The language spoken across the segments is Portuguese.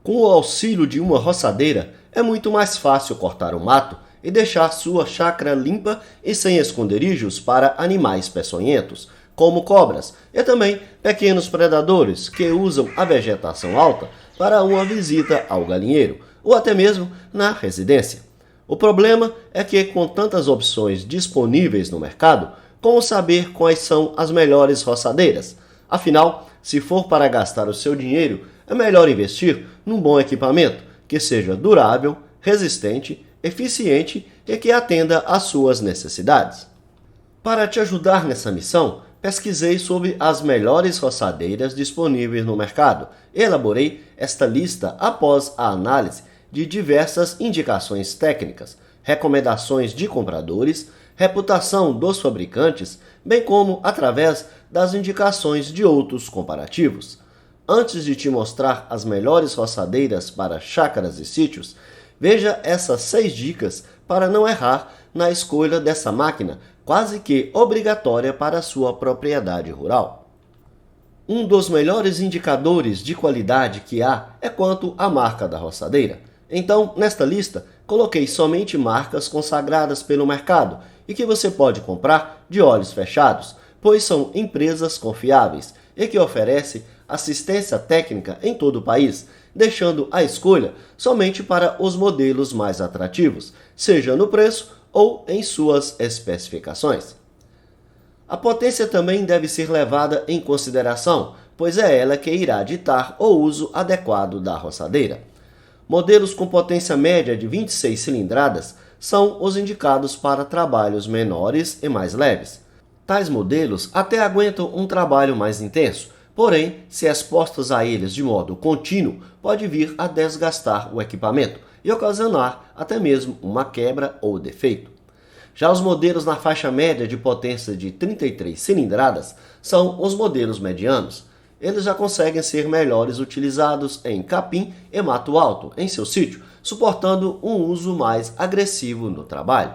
Com o auxílio de uma roçadeira, é muito mais fácil cortar o mato e deixar sua chácara limpa e sem esconderijos para animais peçonhentos, como cobras, e também pequenos predadores que usam a vegetação alta para uma visita ao galinheiro, ou até mesmo na residência. O problema é que, com tantas opções disponíveis no mercado, como saber quais são as melhores roçadeiras? Afinal, se for para gastar o seu dinheiro, é melhor investir num bom equipamento que seja durável, resistente, eficiente e que atenda às suas necessidades. Para te ajudar nessa missão, pesquisei sobre as melhores roçadeiras disponíveis no mercado e elaborei esta lista após a análise de diversas indicações técnicas, recomendações de compradores, reputação dos fabricantes, bem como através das indicações de outros comparativos. Antes de te mostrar as melhores roçadeiras para chácaras e sítios, veja essas 6 dicas para não errar na escolha dessa máquina quase que obrigatória para a sua propriedade rural. Um dos melhores indicadores de qualidade que há é quanto à marca da roçadeira. Então, nesta lista, coloquei somente marcas consagradas pelo mercado e que você pode comprar de olhos fechados, pois são empresas confiáveis e que oferecem assistência técnica em todo o país, deixando a escolha somente para os modelos mais atrativos, seja no preço ou em suas especificações. A potência também deve ser levada em consideração, pois é ela que irá ditar o uso adequado da roçadeira. Modelos com potência média de 26 cilindradas são os indicados para trabalhos menores e mais leves. Tais modelos até aguentam um trabalho mais intenso, porém, se expostos a eles de modo contínuo, pode vir a desgastar o equipamento e ocasionar até mesmo uma quebra ou defeito. Já os modelos na faixa média de potência de 33 cilindradas são os modelos medianos. Eles já conseguem ser melhores utilizados em capim e mato alto em seu sítio, suportando um uso mais agressivo no trabalho.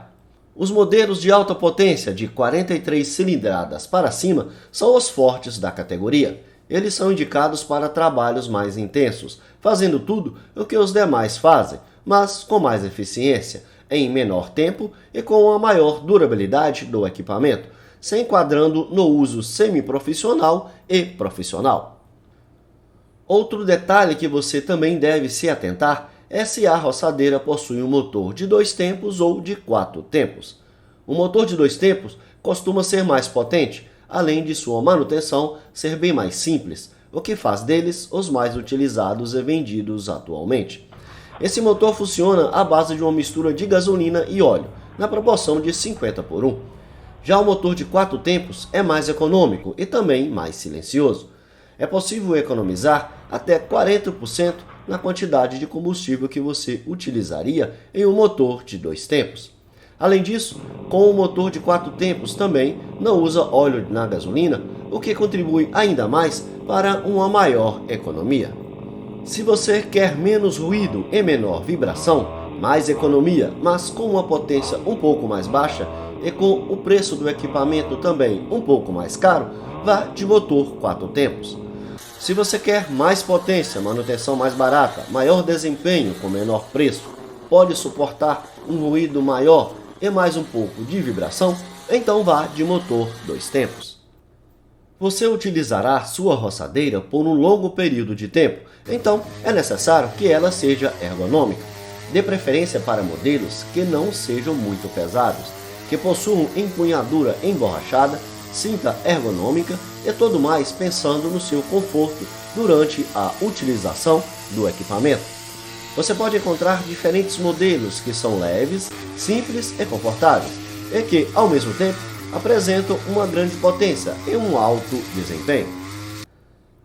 Os modelos de alta potência de 43 cilindradas para cima são os fortes da categoria. Eles são indicados para trabalhos mais intensos, fazendo tudo o que os demais fazem, mas com mais eficiência, em menor tempo e com a maior durabilidade do equipamento, se enquadrando no uso semiprofissional e profissional. Outro detalhe que você também deve se atentar é se a roçadeira possui um motor de 2 tempos ou de 4 tempos. O motor de 2 tempos costuma ser mais potente, além de sua manutenção ser bem mais simples, o que faz deles os mais utilizados e vendidos atualmente. Esse motor funciona à base de uma mistura de gasolina e óleo, na proporção de 50:1. Já o motor de 4 tempos é mais econômico e também mais silencioso. É possível economizar até 40% na quantidade de combustível que você utilizaria em um motor de 2 tempos. Além disso, com o motor de 4 tempos também não usa óleo na gasolina, o que contribui ainda mais para uma maior economia. Se você quer menos ruído e menor vibração, mais economia, mas com uma potência um pouco mais baixa e com o preço do equipamento também um pouco mais caro, vá de motor 4 tempos. Se você quer mais potência, manutenção mais barata, maior desempenho com menor preço, pode suportar um ruído maior e mais um pouco de vibração, então vá de motor 2 tempos. Você utilizará sua roçadeira por um longo período de tempo, então é necessário que ela seja ergonômica. Dê preferência para modelos que não sejam muito pesados, que possuam empunhadura emborrachada, cinta ergonômica e tudo mais pensando no seu conforto durante a utilização do equipamento. Você pode encontrar diferentes modelos que são leves, simples e confortáveis, e que, ao mesmo tempo, apresentam uma grande potência e um alto desempenho.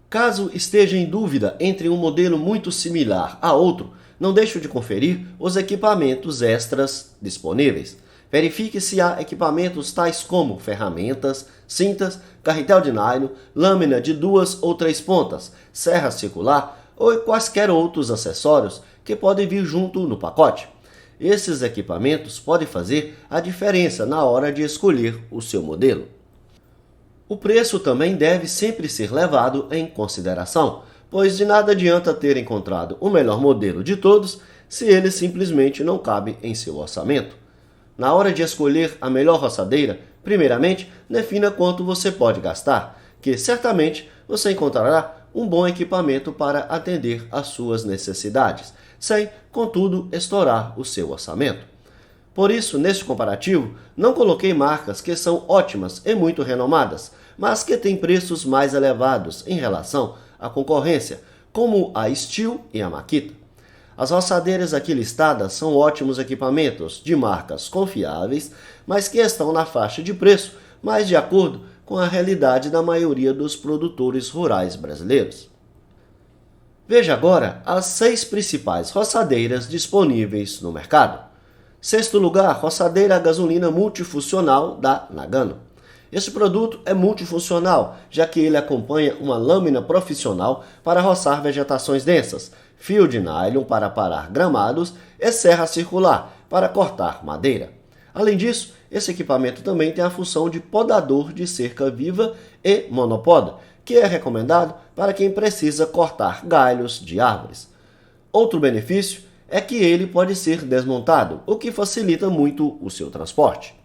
Caso esteja em dúvida entre um modelo muito similar a outro, não deixe de conferir os equipamentos extras disponíveis. Verifique se há equipamentos tais como ferramentas, cintas, carretel de nylon, lâmina de 2 ou 3 pontas, serra circular ou quaisquer outros acessórios que podem vir junto no pacote. Esses equipamentos podem fazer a diferença na hora de escolher o seu modelo. O preço também deve sempre ser levado em consideração, pois de nada adianta ter encontrado o melhor modelo de todos se ele simplesmente não cabe em seu orçamento. Na hora de escolher a melhor roçadeira, primeiramente, defina quanto você pode gastar, que certamente você encontrará um bom equipamento para atender às suas necessidades, sem, contudo, estourar o seu orçamento. Por isso, neste comparativo, não coloquei marcas que são ótimas e muito renomadas, mas que têm preços mais elevados em relação à concorrência, como a Stihl e a Makita. As roçadeiras aqui listadas são ótimos equipamentos de marcas confiáveis, mas que estão na faixa de preço mais de acordo com a realidade da maioria dos produtores rurais brasileiros. Veja agora as 6 principais roçadeiras disponíveis no mercado. Sexto lugar, roçadeira a gasolina multifuncional da Nagano. Esse produto é multifuncional, já que ele acompanha uma lâmina profissional para roçar vegetações densas, fio de nylon para parar gramados e serra circular para cortar madeira. Além disso, esse equipamento também tem a função de podador de cerca viva e monopoda, que é recomendado para quem precisa cortar galhos de árvores. Outro benefício é que ele pode ser desmontado, o que facilita muito o seu transporte.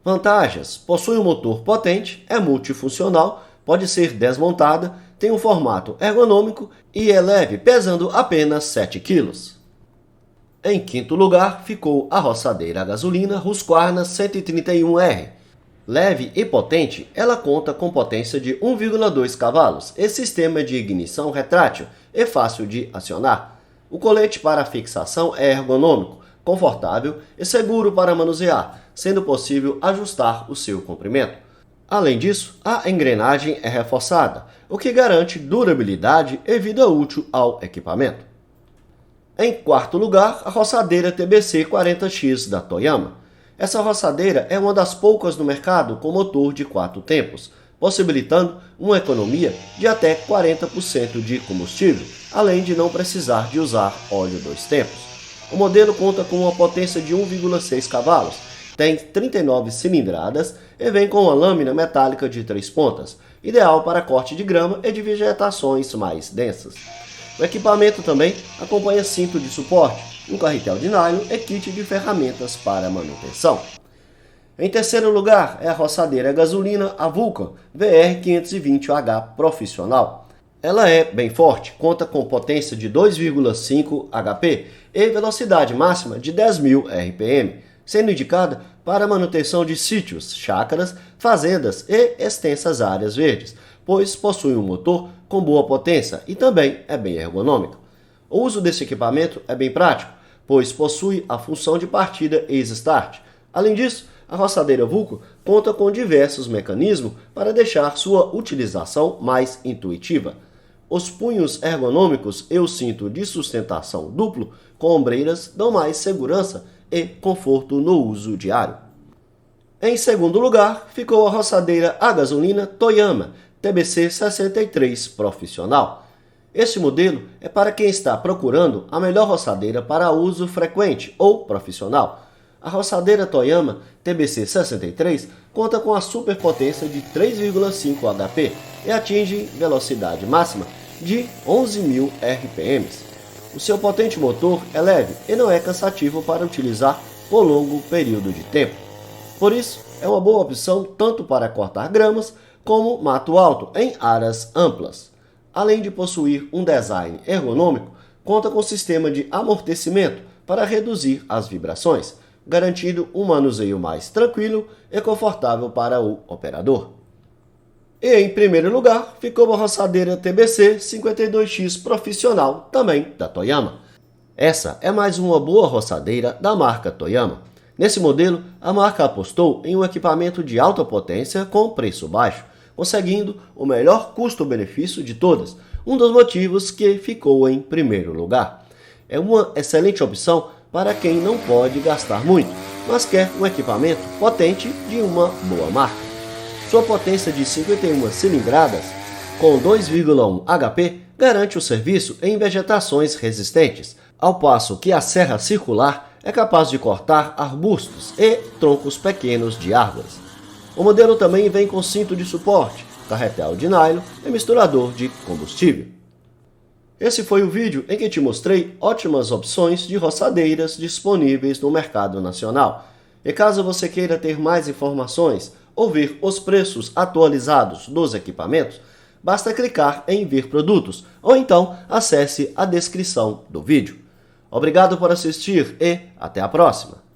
Vantagens: possui um motor potente, é multifuncional, pode ser desmontada, tem um formato ergonômico e é leve, pesando apenas 7 kg. Em quinto lugar, ficou a roçadeira a gasolina Husqvarna 131R. Leve e potente, ela conta com potência de 1,2 cavalos e sistema de ignição retrátil e fácil de acionar. O colete para fixação é ergonômico, confortável e seguro para manusear, sendo possível ajustar o seu comprimento. Além disso, a engrenagem é reforçada, o que garante durabilidade e vida útil ao equipamento. Em quarto lugar, a roçadeira TBC 40X da Toyama. Essa roçadeira é uma das poucas no mercado com motor de 4 tempos, possibilitando uma economia de até 40% de combustível, além de não precisar de usar óleo 2 tempos. O modelo conta com uma potência de 1,6 cavalos, tem 39 cilindradas e vem com uma lâmina metálica de 3 pontas, ideal para corte de grama e de vegetações mais densas. O equipamento também acompanha cinto de suporte, um carretel de nylon e kit de ferramentas para manutenção. Em terceiro lugar é a roçadeira a gasolina a Vulcan VR520H Profissional. Ela é bem forte, conta com potência de 2,5 HP e velocidade máxima de 10.000 RPM, sendo indicada para manutenção de sítios, chácaras, fazendas e extensas áreas verdes, pois possui um motor com boa potência e também é bem ergonômico. O uso desse equipamento é bem prático, pois possui a função de partida e start. Além disso, a roçadeira Vulcan conta com diversos mecanismos para deixar sua utilização mais intuitiva. Os punhos ergonômicos e o cinto de sustentação duplo com ombreiras dão mais segurança e conforto no uso diário. Em segundo lugar, ficou a roçadeira a gasolina Toyama TBC 63 Profissional. Este modelo é para quem está procurando a melhor roçadeira para uso frequente ou profissional. A roçadeira Toyama TBC 63 conta com a superpotência de 3,5 HP e atinge velocidade máxima de 11.000 RPM. O seu potente motor é leve e não é cansativo para utilizar por longo período de tempo. Por isso, é uma boa opção tanto para cortar gramas como mato alto em áreas amplas. Além de possuir um design ergonômico, conta com sistema de amortecimento para reduzir as vibrações, garantindo um manuseio mais tranquilo e confortável para o operador. E em primeiro lugar, ficou a roçadeira TBC 52X Profissional, também da Toyama. Essa é mais uma boa roçadeira da marca Toyama. Nesse modelo, a marca apostou em um equipamento de alta potência com preço baixo, conseguindo o melhor custo-benefício de todas, um dos motivos que ficou em primeiro lugar. É uma excelente opção para quem não pode gastar muito, mas quer um equipamento potente de uma boa marca. Sua potência de 51 cilindradas, com 2,1 HP, garante o serviço em vegetações resistentes, ao passo que a serra circular é capaz de cortar arbustos e troncos pequenos de árvores. O modelo também vem com cinto de suporte, carretel de nylon e misturador de combustível. Esse foi o vídeo em que te mostrei ótimas opções de roçadeiras disponíveis no mercado nacional. E caso você queira ter mais informações ou ver os preços atualizados dos equipamentos, basta clicar em Ver Produtos ou então acesse a descrição do vídeo. Obrigado por assistir e até a próxima!